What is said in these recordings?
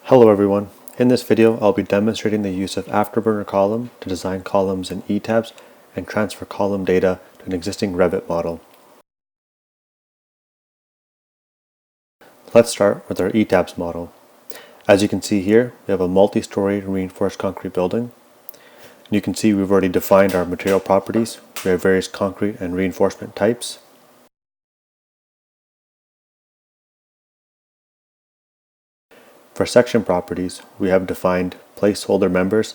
Hello everyone. In this video I'll be demonstrating the use of Afterburner column to design columns in ETABS and transfer column data to an existing REVIT model. Let's start with our ETABS model. As you can see here, we have a multi-story reinforced concrete building. And you can see we've already defined our material properties. We have various concrete and reinforcement types. For section properties, we have defined placeholder members.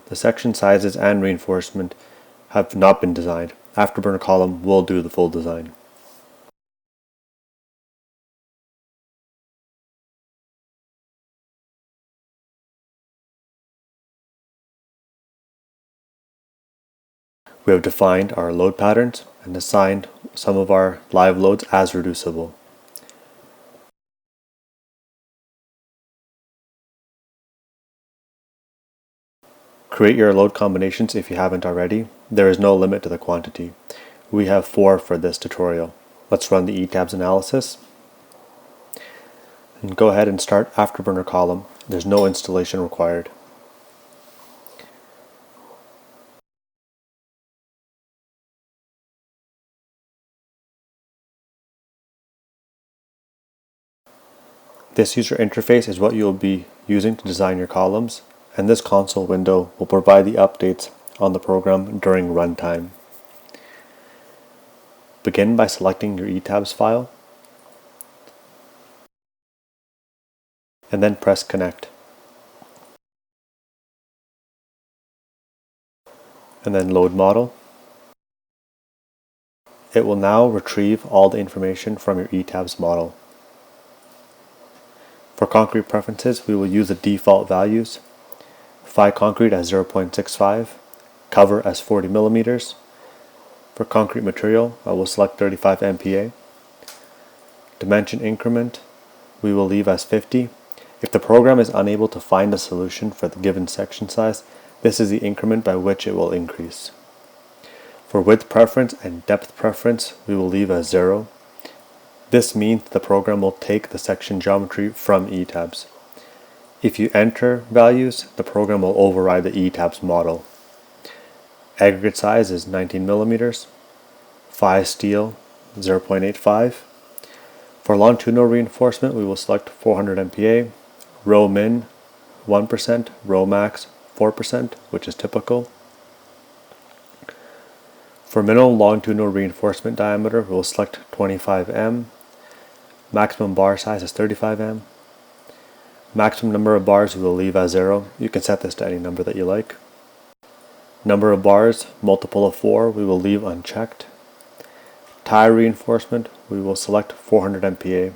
The section sizes and reinforcement have not been designed. Afterburner column will do the full design. We have defined our load patterns and assigned some of our live loads as reducible. Create your load combinations if you haven't already. There is no limit to the quantity. We have 4 for this tutorial. Let's run the ETABS analysis. And go ahead and start Afterburner column. There's no installation required. This user interface is what you'll be using to design your columns, and this console window will provide the updates on the program during runtime. Begin by selecting your ETABS file, and then press Connect. And then Load Model. It will now retrieve all the information from your ETABS model. For concrete preferences, we will use the default values. Phi concrete as 0.65, cover as 40 millimeters. For concrete material, I will select 35 MPa. Dimension increment, we will leave as 50. If the program is unable to find a solution for the given section size, this is the increment by which it will increase. For width preference and depth preference, we will leave as 0. This means the program will take the section geometry from ETABS. If you enter values, the program will override the ETABS model. Aggregate size is 19 millimeters. Phi steel 0.85. For longitudinal reinforcement, we will select 400 MPa. Rho min 1%, rho max 4%, which is typical. For minimum longitudinal reinforcement diameter, we will select 25 m. Maximum bar size is 35 m. Maximum number of bars we will leave as 0. You can set this to any number that you like. Number of bars, multiple of 4, we will leave unchecked. Tie reinforcement, we will select 400 MPa.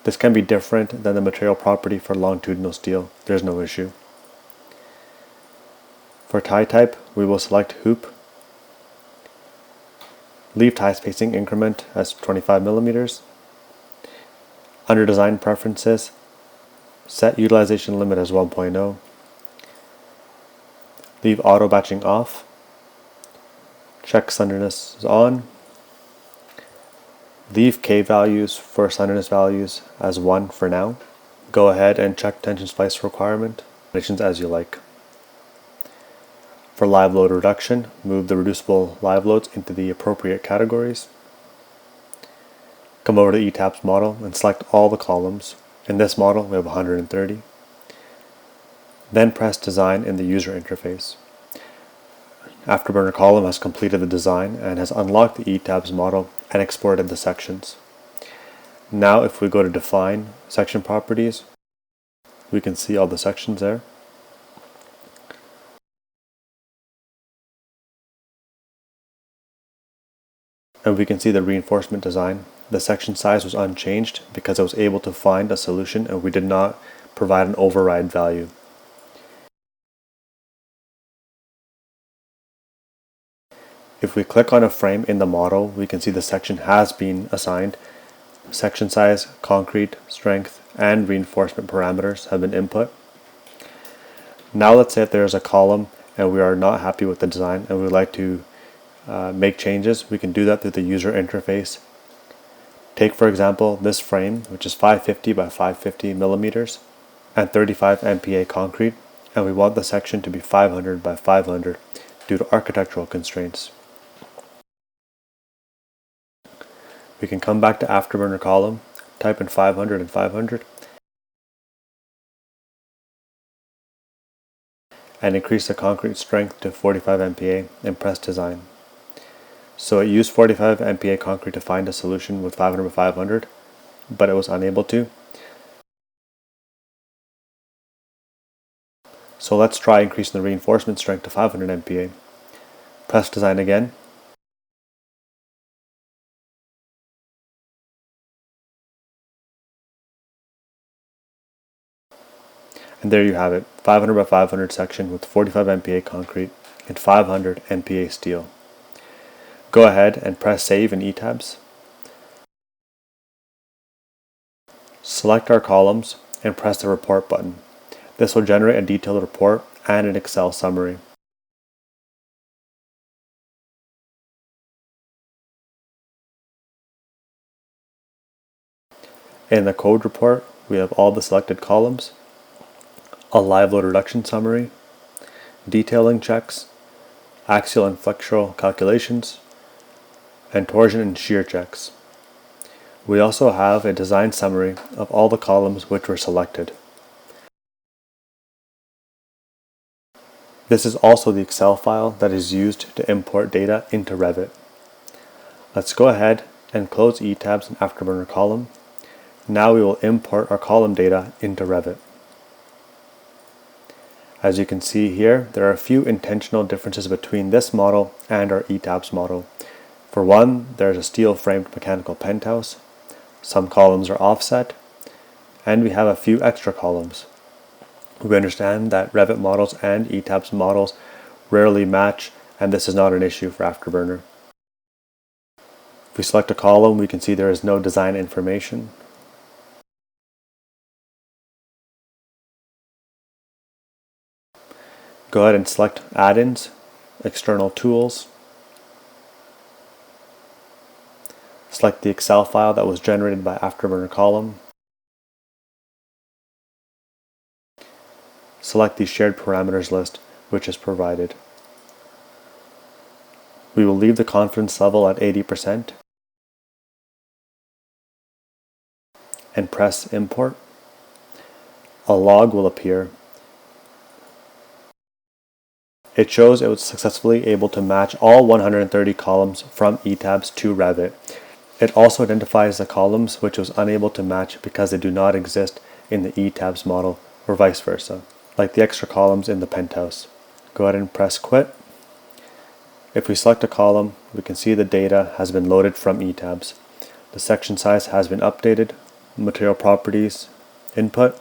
This can be different than the material property for longitudinal steel. There's no issue. For tie type, we will select hoop. Leave tie spacing increment as 25 millimeters. Under design preferences, set utilization limit as 1.0. Leave auto batching off. Check slenderness is on. Leave K values for slenderness values as 1 for now. Go ahead and check tension splice requirement, conditions as you like. For live load reduction, move the reducible live loads into the appropriate categories. Come over to the ETABS model and select all the columns. In this model, we have 130. Then press Design in the user interface. Afterburner column has completed the design and has unlocked the ETABS model and exported the sections. Now if we go to Define Section Properties, we can see all the sections there. And we can see the reinforcement design. The section size was unchanged because I was able to find a solution and we did not provide an override value. If we click on a frame in the model, we can see the section has been assigned. Section size, concrete, strength, and reinforcement parameters have been input. Now let's say if there is a column and we are not happy with the design and we would like to make changes. We can do that through the user interface. Take for example this frame, which is 550 by 550 millimeters, and 35 MPa concrete, and we want the section to be 500 by 500 due to architectural constraints. We can come back to Afterburner column, type in 500 and 500, and increase the concrete strength to 45 MPa and press design. So it used 45 MPa concrete to find a solution with 500 by 500, but it was unable to. So let's try increasing the reinforcement strength to 500 MPa. Press design again. And there you have it, 500 by 500 section with 45 MPa concrete and 500 MPa steel. Go ahead and press save in ETABS. Select our columns and press the report button. This will generate a detailed report and an Excel summary. In the code report, we have all the selected columns, a live load reduction summary, detailing checks, axial and flexural calculations, and torsion and shear checks. We also have a design summary of all the columns which were selected. This is also the Excel file that is used to import data into REVIT. Let's go ahead and close ETABS and Afterburner column. Now we will import our column data into REVIT. As you can see here, there are a few intentional differences between this model and our ETABS model. For one, there's a steel-framed mechanical penthouse, some columns are offset, and we have a few extra columns. We understand that REVIT models and ETABS models rarely match, and this is not an issue for Afterburner. If we select a column, we can see there is no design information. Go ahead and select Add-ins, External Tools. Select the Excel file that was generated by Afterburner column. Select the shared parameters list, which is provided. We will leave the confidence level at 80% and press Import. A log will appear. It shows it was successfully able to match all 130 columns from ETABS to REVIT. It also identifies the columns which was unable to match because they do not exist in the ETABS model or vice versa, like the extra columns in the penthouse. Go ahead and press Quit. If we select a column, we can see the data has been loaded from ETABS. The section size has been updated, material properties, input,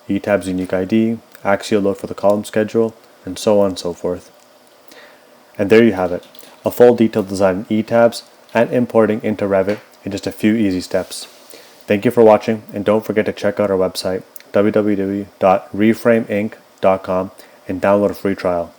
ETABS unique ID, axial load for the column schedule, and so on and so forth. And there you have it, a full detailed design in ETABS and importing into REVIT in just a few easy steps. Thank you for watching, and don't forget to check out our website www.reframeinc.com and download a free trial.